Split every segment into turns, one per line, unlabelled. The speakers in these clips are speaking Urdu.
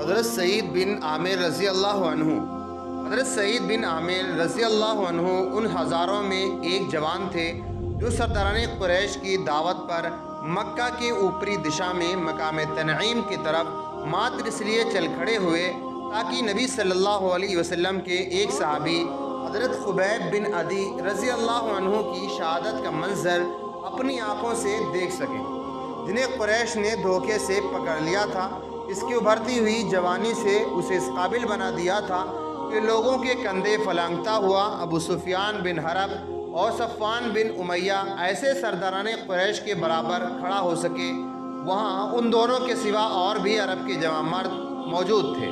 حضرت سعید بن عامر رضی اللہ عنہ حضرت سعید بن عامر رضی اللہ عنہ ان ہزاروں میں ایک جوان تھے جو سرداران قریش کی دعوت پر مکہ کے اوپری دشا میں مقام تنعیم کی طرف ماتر اس لیے چل کھڑے ہوئے تاکہ نبی صلی اللہ علیہ وسلم کے ایک صحابی حضرت خبیب بن عدی رضی اللہ عنہ کی شہادت کا منظر اپنی آنکھوں سے دیکھ سکیں، جنہیں قریش نے دھوکے سے پکڑ لیا تھا۔ اس کی ابھرتی ہوئی جوانی سے اسے اس قابل بنا دیا تھا کہ لوگوں کے کندھے پھلانگتا ہوا ابو سفیان بن حرب اور صفوان بن امیہ ایسے سرداران قریش کے برابر کھڑا ہو سکے۔ وہاں ان دونوں کے سوا اور بھی عرب کے جوان مرد موجود تھے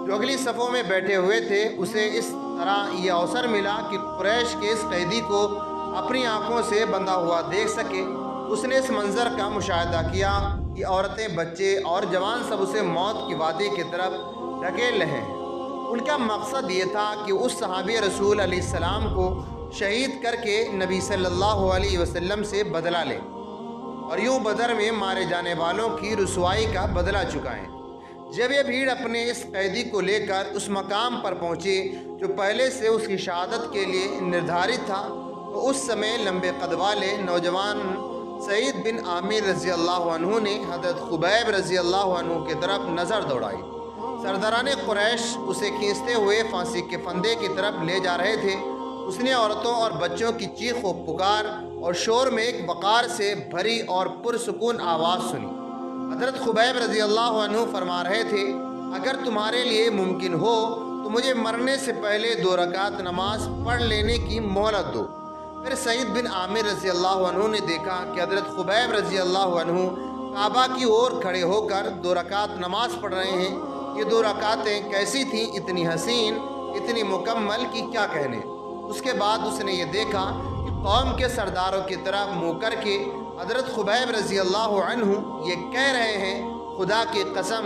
جو اگلی صفوں میں بیٹھے ہوئے تھے۔ اسے اس طرح یہ اوسر ملا کہ قریش کے اس قیدی کو اپنی آنکھوں سے بندھا ہوا دیکھ سکے۔ اس نے اس منظر کا مشاہدہ کیا کہ عورتیں، بچے اور جوان سب اسے موت کی وادی کی طرف ڈھکیل رہے ہیں۔ ان کا مقصد یہ تھا کہ اس صحابی رسول علیہ السلام کو شہید کر کے نبی صلی اللہ علیہ وسلم سے بدلہ لیں اور یوں بدر میں مارے جانے والوں کی رسوائی کا بدلہ چکائیں۔ جب یہ بھیڑ اپنے اس قیدی کو لے کر اس مقام پر پہنچی جو پہلے سے اس کی شہادت کے لیے نردھارت تھا، تو اس سمے لمبے قد والے نوجوان سعید بن عامر رضی اللہ عنہ نے حضرت خبیب رضی اللہ عنہ کی طرف نظر دوڑائی۔ سرداران قریش اسے کھینچتے ہوئے پھانسی کے پھندے کی طرف لے جا رہے تھے۔ اس نے عورتوں اور بچوں کی چیخ و پکار اور شور میں ایک وقار سے بھری اور پرسکون آواز سنی۔ حضرت خبیب رضی اللہ عنہ فرما رہے تھے، اگر تمہارے لیے ممکن ہو تو مجھے مرنے سے پہلے 2 رکعت نماز پڑھ لینے کی مہلت دو۔ پھر سعید بن عامر رضی اللہ عنہ نے دیکھا کہ حضرت خبیب رضی اللہ عنہ کعبہ کی اور کھڑے ہو کر 2 رکعت نماز پڑھ رہے ہیں۔ یہ 2 رکعتیں کیسی تھیں، اتنی حسین، اتنی مکمل کہ کیا کہنے۔ اس کے بعد اس نے یہ دیکھا کہ قوم کے سرداروں کی طرف منہ کر کے حضرت خبیب رضی اللہ عنہ یہ کہہ رہے ہیں، خدا کی قسم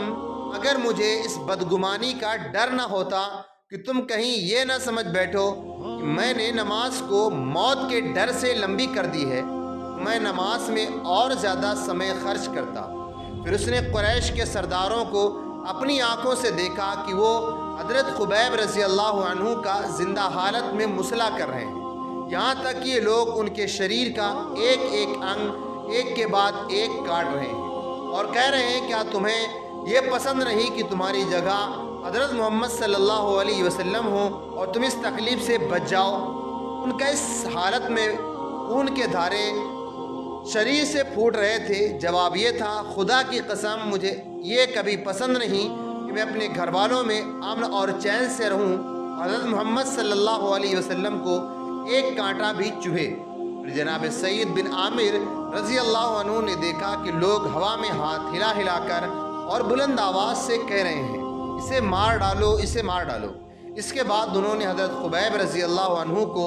اگر مجھے اس بدگمانی کا ڈر نہ ہوتا کہ تم کہیں یہ نہ سمجھ بیٹھو کہ میں نے نماز کو موت کے ڈر سے لمبی کر دی ہے، میں نماز میں اور زیادہ سمے خرچ کرتا۔ پھر اس نے قریش کے سرداروں کو اپنی آنکھوں سے دیکھا کہ وہ حضرت خبیب رضی اللہ عنہ کا زندہ حالت میں مصلح کر رہے ہیں، یہاں تک کہ یہ لوگ ان کے شریر کا ایک ایک انگ ایک کے بعد ایک کاٹ رہے ہیں اور کہہ رہے ہیں، کیا تمہیں یہ پسند نہیں کہ تمہاری جگہ حضرت محمد صلی اللہ علیہ وسلم ہو اور تم اس تکلیف سے بچ جاؤ۔ ان کا اس حالت میں خون کے دھارے شریر سے پھوٹ رہے تھے۔ جواب یہ تھا، خدا کی قسم مجھے یہ کبھی پسند نہیں کہ میں اپنے گھر والوں میں امن اور چین سے رہوں، حضرت محمد صلی اللہ علیہ وسلم کو ایک کانٹا بھی چبھے۔ پھر جناب سعید بن عامر رضی اللہ عنہ نے دیکھا کہ لوگ ہوا میں ہاتھ ہلا ہلا کر اور بلند آواز سے کہہ رہے ہیں، اسے مار ڈالو، اسے مار ڈالو۔ اس کے بعد انہوں نے حضرت خبیب رضی اللہ عنہ کو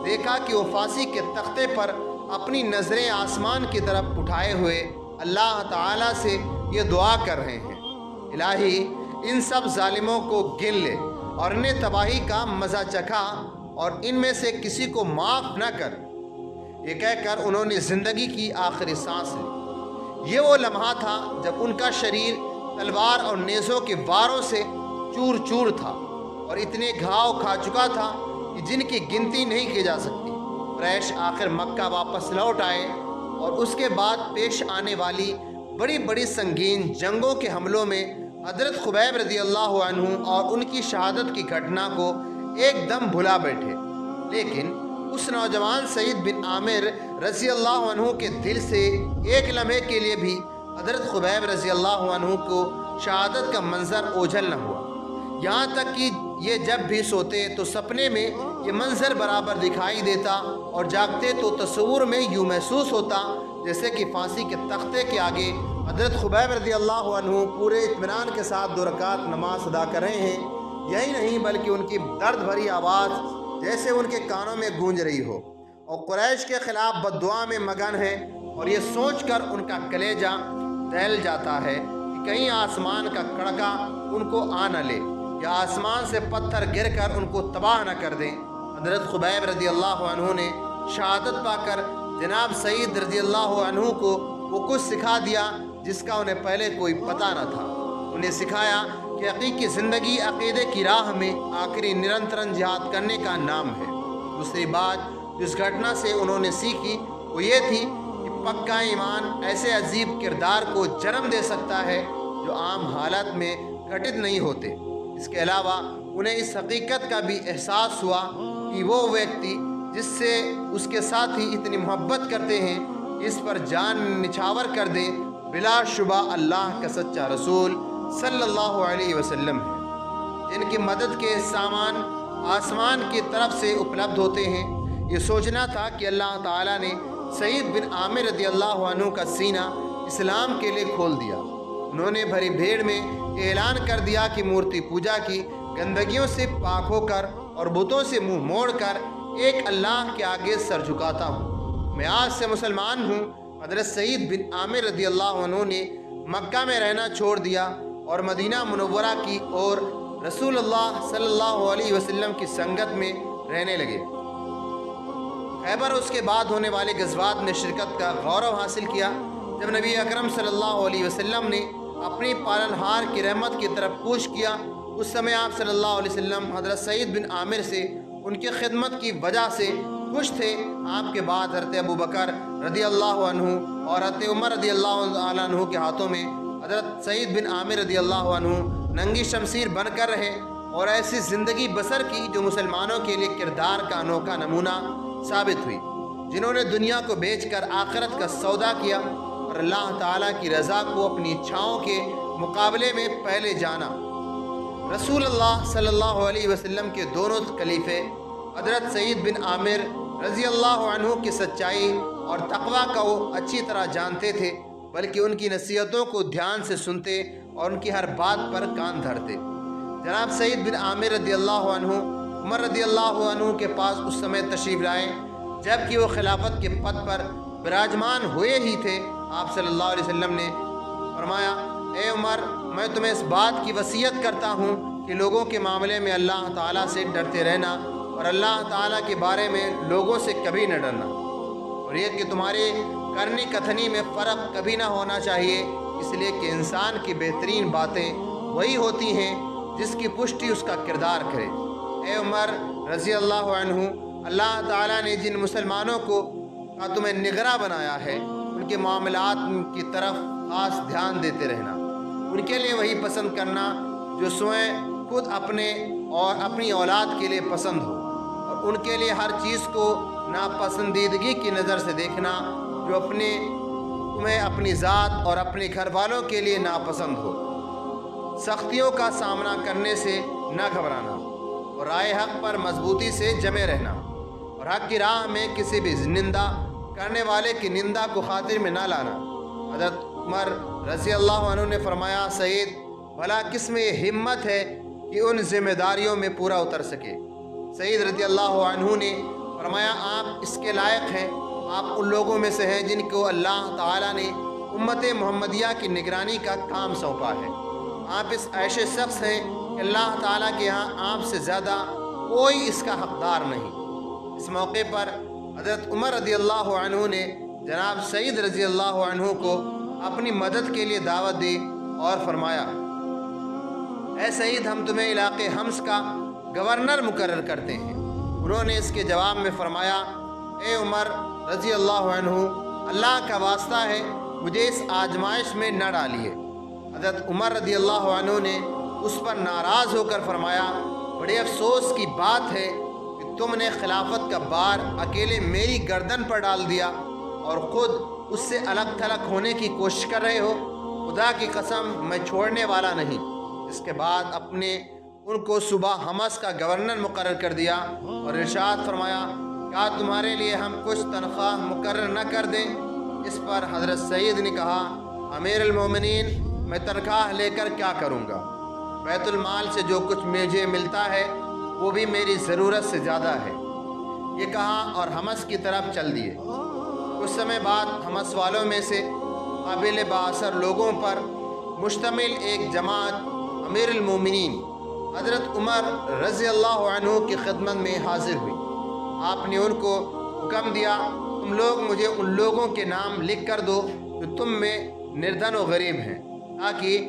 دیکھا کہ وہ پھانسی کے تختے پر اپنی نظریں آسمان کی طرف اٹھائے ہوئے اللہ تعالیٰ سے یہ دعا کر رہے ہیں، الہی ان سب ظالموں کو گن لے اور انہیں تباہی کا مزہ چکھا اور ان میں سے کسی کو معاف نہ کر۔ یہ کہہ کر انہوں نے زندگی کی آخری سانس لی۔ یہ وہ لمحہ تھا جب ان کا شریر تلوار اور نیزوں کے واروں سے چور چور تھا اور اتنے گھاؤ کھا چکا تھا کہ جن کی گنتی نہیں کی جا سکتی۔ قریش آخر مکہ واپس لوٹ آئے اور اس کے بعد پیش آنے والی بڑی بڑی سنگین جنگوں کے حملوں میں حضرت خبیب رضی اللہ عنہ اور ان کی شہادت کی گھٹنا کو ایک دم بھلا بیٹھے۔ لیکن اس نوجوان سعید بن عامر رضی اللہ عنہ کے دل سے ایک لمحے کے لیے بھی حضرت خبیب رضی اللہ عنہ کو شہادت کا منظر اوجھل نہ ہوا، یہاں تک کہ یہ جب بھی سوتے تو سپنے میں یہ منظر برابر دکھائی دیتا اور جاگتے تو تصور میں یوں محسوس ہوتا جیسے کہ پھانسی کے تختے کے آگے حضرت خبیب رضی اللہ عنہ پورے اطمینان کے ساتھ 2 رکعت نماز ادا کر رہے ہیں۔ یہی نہیں بلکہ ان کی درد بھری آواز جیسے ان کے کانوں میں گونج رہی ہو اور قریش کے خلاف بد دعا میں مگن ہے، اور یہ سوچ کر ان کا کلیجہ دہل جاتا ہے کہ کہیں آسمان کا کڑکا ان کو آ نہ لے یا آسمان سے پتھر گر کر ان کو تباہ نہ کر دیں۔ حضرت خبیب رضی اللہ عنہ نے شہادت پا کر جناب سعید رضی اللہ عنہ کو وہ کچھ سکھا دیا جس کا انہیں پہلے کوئی پتہ نہ تھا۔ انہیں سکھایا کہ حقیقی زندگی عقیدے کی راہ میں آخری نرنترن جہاد کرنے کا نام ہے۔ دوسری بات جو اس گھٹنا سے انہوں نے سیکھی وہ یہ تھی کہ پکا ایمان ایسے عجیب کردار کو جنم دے سکتا ہے جو عام حالت میں گھٹت نہیں ہوتے۔ اس کے علاوہ انہیں اس حقیقت کا بھی احساس ہوا کہ وہ ویکتی جس سے اس کے ساتھی اتنی محبت کرتے ہیں اس پر جان نچھاور کر دیں، بلا شبہ اللہ کا سچا رسول صلی اللہ علیہ وسلم ہے، جن کی مدد کے سامان آسمان کی طرف سے اپلبدھ ہوتے ہیں۔ یہ سوچنا تھا کہ اللہ تعالیٰ نے سعید بن عامر رضی اللہ عنہ کا سینہ اسلام کے لیے کھول دیا۔ انہوں نے بھری بھیڑ میں اعلان کر دیا کہ مورتی پوجا کی گندگیوں سے پاک ہو کر اور بتوں سے منہ موڑ کر ایک اللہ کے آگے سر جھکاتا ہوں، میں آج سے مسلمان ہوں۔ حضرت سعید بن عامر رضی اللہ عنہ نے مکہ میں رہنا چھوڑ دیا اور مدینہ منورہ کی اور رسول اللہ صلی اللہ علیہ وسلم کی سنگت میں رہنے لگے۔ خیبر اس کے بعد ہونے والے غزوات میں شرکت کا غورو حاصل کیا۔ جب نبی اکرم صلی اللہ علیہ وسلم نے اپنی پالنہار کی رحمت کی طرف کوش کیا، اس سمے آپ صلی اللہ علیہ وسلم حضرت سعید بن عامر سے ان کی خدمت کی وجہ سے خوش تھے۔ آپ کے بعد حضرت ابو بکر رضی اللہ عنہ اور حضرت عمر رضی اللہ عنہ کے ہاتھوں میں حضرت سعید بن عامر رضی اللہ عنہ ننگی شمشیر بن کر رہے اور ایسی زندگی بسر کی جو مسلمانوں کے لیے کردار کا انوکھا نمونہ ثابت ہوئی، جنہوں نے دنیا کو بیچ کر آخرت کا سودا کیا اور اللہ تعالیٰ کی رضا کو اپنی اچھاؤں کے مقابلے میں پہلے جانا۔ رسول اللہ صلی اللہ علیہ وسلم کے دونوں خلیفے حضرت سعید بن عامر رضی اللہ عنہ کی سچائی اور تقویٰ کو وہ اچھی طرح جانتے تھے، بلکہ ان کی نصیحتوں کو دھیان سے سنتے اور ان کی ہر بات پر کان دھرتے۔ جناب سعید بن عامر رضی اللہ عنہ عمر رضی اللہ عنہ کے پاس اس سمے تشریف لائے جب کہ وہ خلافت کے پد پر براجمان ہوئے ہی تھے۔ آپ صلی اللہ علیہ وسلم نے فرمایا، اے عمر، میں تمہیں اس بات کی وصیت کرتا ہوں کہ لوگوں کے معاملے میں اللہ تعالیٰ سے ڈرتے رہنا اور اللہ تعالیٰ کے بارے میں لوگوں سے کبھی نہ ڈرنا، اور یہ کہ تمہارے کرنی کتھنی میں فرق کبھی نہ ہونا چاہیے، اس لیے کہ انسان کی بہترین باتیں وہی ہوتی ہیں جس کی پشٹی اس کا کردار کرے۔ اے عمر رضی اللہ عنہ، اللہ تعالیٰ نے جن مسلمانوں کو تمہیں نگراں بنایا ہے ان کے معاملات کی طرف خاص دھیان دیتے رہنا، ان کے لیے وہی پسند کرنا جو سوئیں خود اپنے اور اپنی اولاد کے لیے پسند ہو، اور ان کے لیے ہر چیز کو ناپسندیدگی کی نظر سے دیکھنا جو تمہیں اپنی ذات اور اپنے گھر والوں کے لیے ناپسند ہو۔ سختیوں کا سامنا کرنے سے نہ گھبرانا اور رائے حق پر مضبوطی سے جمے رہنا، اور حق کی راہ میں کسی بھی نندا کرنے والے کی نندا کو خاطر میں نہ لانا۔ حضرت عمر رضی اللہ عنہ نے فرمایا، سعید، بھلا کس میں یہ ہمت ہے کہ ان ذمہ داریوں میں پورا اتر سکے؟ سعید رضی اللہ عنہ نے فرمایا، آپ اس کے لائق ہیں، آپ ان لوگوں میں سے ہیں جن کو اللہ تعالیٰ نے امت محمدیہ کی نگرانی کا کام سونپا ہے۔ آپ اس ایسے شخص ہیں کہ اللہ تعالیٰ کے ہاں آپ سے زیادہ کوئی اس کا حقدار نہیں۔ اس موقع پر حضرت عمر رضی اللہ عنہ نے جناب سعید رضی اللہ عنہ کو اپنی مدد کے لیے دعوت دی اور فرمایا، اے سعید، ہم تمہیں علاقے حمص کا گورنر مقرر کرتے ہیں۔ انہوں نے اس کے جواب میں فرمایا، اے عمر رضی اللہ عنہ، اللہ کا واسطہ ہے مجھے اس آزمائش میں نہ ڈالیے۔ حضرت عمر رضی اللہ عنہ نے اس پر ناراض ہو کر فرمایا، بڑے افسوس کی بات ہے کہ تم نے خلافت کا بار اکیلے میری گردن پر ڈال دیا اور خود اس سے الگ تھلگ ہونے کی کوشش کر رہے ہو۔ خدا کی قسم، میں چھوڑنے والا نہیں۔ اس کے بعد ان کو صوبہ حمص کا گورنر مقرر کر دیا اور ارشاد فرمایا، کیا تمہارے لیے ہم کچھ تنخواہ مقرر نہ کر دیں؟ اس پر حضرت سعید نے کہا، امیر المومنین، میں تنخواہ لے کر کیا کروں گا؟ بیت المال سے جو کچھ مجھے ملتا ہے وہ بھی میری ضرورت سے زیادہ ہے۔ یہ کہا اور حمص کی طرف چل دیے۔ کچھ سمے بعد حمص والوں میں سے قابل بااثر لوگوں پر مشتمل ایک جماعت امیر المومنین حضرت عمر رضی اللہ عنہ کی خدمت میں حاضر ہوئی۔ آپ نے ان کو حکم دیا، تم لوگ مجھے ان لوگوں کے نام لکھ کر دو جو تم میں نردن و غریب ہیں، تاکہ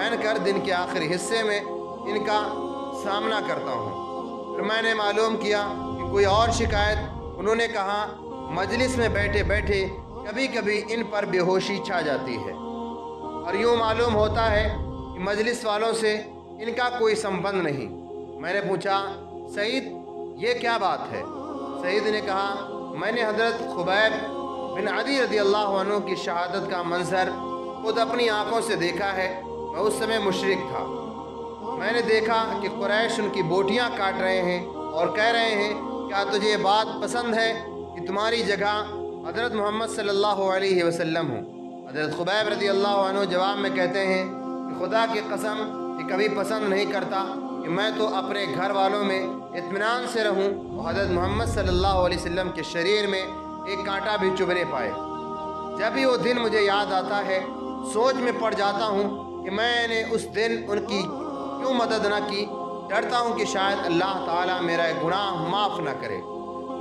پہن کر دن کے آخری حصے میں ان کا سامنا کرتا ہوں۔ پھر میں نے معلوم کیا کہ کوئی اور شکایت۔ انہوں نے کہا مجلس میں بیٹھے بیٹھے کبھی کبھی ان پر بے ہوشی چھا جاتی ہے اور یوں معلوم ہوتا ہے کہ مجلس والوں سے ان کا کوئی سمبند نہیں۔ میں نے پوچھا سعید یہ کیا بات ہے؟ سعید نے کہا میں نے حضرت خبیب بن عدی رضی اللہ عنہ کی شہادت کا منظر خود اپنی آنکھوں سے دیکھا ہے۔ میں اس سمے مشرک تھا۔ میں نے دیکھا کہ قریش ان کی بوٹیاں کاٹ رہے ہیں اور کہہ رہے ہیں کیا تجھے یہ بات پسند ہے کہ تمہاری جگہ حضرت محمد صلی اللہ علیہ وسلم ہوں؟ حضرت خبیب رضی اللہ عنہ جواب میں کہتے ہیں کہ خدا کی قسم یہ کبھی پسند نہیں کرتا کہ میں تو اپنے گھر والوں میں اطمینان سے رہوں اور حضرت محمد صلی اللہ علیہ وسلم کے شریر میں ایک کانٹا بھی چبھنے پائے۔ جب بھی وہ دن مجھے یاد آتا ہے سوچ میں پڑ جاتا ہوں کہ میں نے اس دن ان کی کیوں مدد نہ کی۔ ڈرتا ہوں کہ شاید اللہ تعالیٰ میرا گناہ معاف نہ کرے۔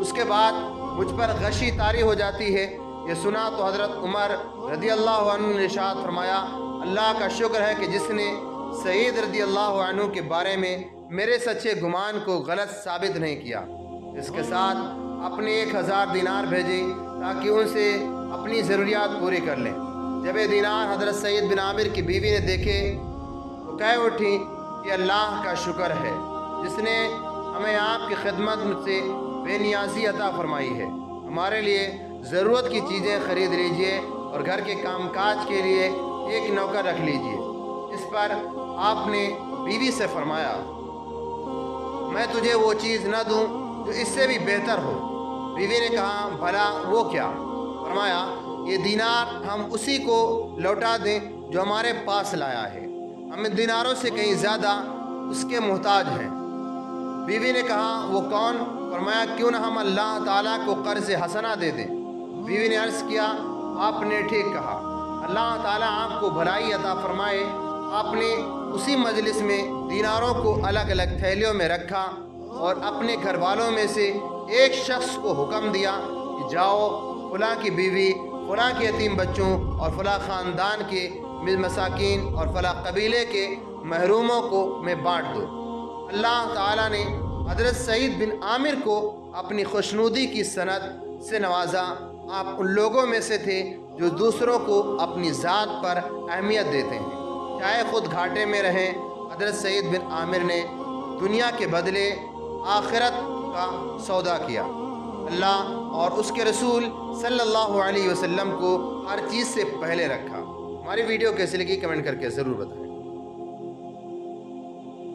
اس کے بعد مجھ پر غشی طاری ہو جاتی ہے۔ یہ سنا تو حضرت عمر رضی اللہ عنہ نے ارشاد فرمایا اللہ کا شکر ہے کہ جس نے سعید رضی اللہ عنہ کے بارے میں میرے سچے گمان کو غلط ثابت نہیں کیا۔ اس کے ساتھ اپنے 1000 دینار بھیجے تاکہ ان سے اپنی ضروریات پوری کر لیں۔ جب یہ دینار حضرت سعید بن عامر کی بیوی نے دیکھے تو کہہ اٹھی کہ اللہ کا شکر ہے جس نے ہمیں آپ کی خدمت سے بے نیازی عطا فرمائی ہے۔ ہمارے لیے ضرورت کی چیزیں خرید لیجئے اور گھر کے کام کاج کے لیے ایک نوکر رکھ لیجئے۔ اس پر آپ نے بیوی سے فرمایا میں تجھے وہ چیز نہ دوں جو اس سے بھی بہتر ہو؟ بیوی نے کہا بھلا وہ کیا؟ فرمایا یہ دینار ہم اسی کو لوٹا دیں جو ہمارے پاس لایا ہے، ہم ان دیناروں سے کہیں زیادہ اس کے محتاج ہیں۔ بیوی نے کہا وہ کون؟ فرمایا کیوں نہ ہم اللہ تعالیٰ کو قرض حسنہ دے دیں۔ بیوی نے عرض کیا آپ نے ٹھیک کہا، اللہ تعالیٰ آپ کو بھلائی عطا فرمائے۔ آپ نے اسی مجلس میں دیناروں کو الگ الگ تھیلیوں میں رکھا اور اپنے گھر والوں میں سے ایک شخص کو حکم دیا کہ جاؤ فلاں کی بیوی، فلاں کے یتیم بچوں اور فلاں خاندان کے مساکین اور فلاں قبیلے کے محروموں کو میں بانٹ دو۔ اللہ تعالیٰ نے حضرت سعید بن عامر کو اپنی خوشنودی کی سند سے نوازا۔ آپ ان لوگوں میں سے تھے جو دوسروں کو اپنی ذات پر اہمیت دیتے ہیں چاہے خود گھاٹے میں رہیں۔ حضرت سعید بن عامر نے دنیا کے بدلے آخرت کا سودا کیا۔ اللہ اور اس کے رسول صلی اللہ علیہ وسلم کو ہر چیز سے پہلے رکھا۔ ہماری ویڈیو کیسی لگی کمنٹ کر کے ضرور بتائیں۔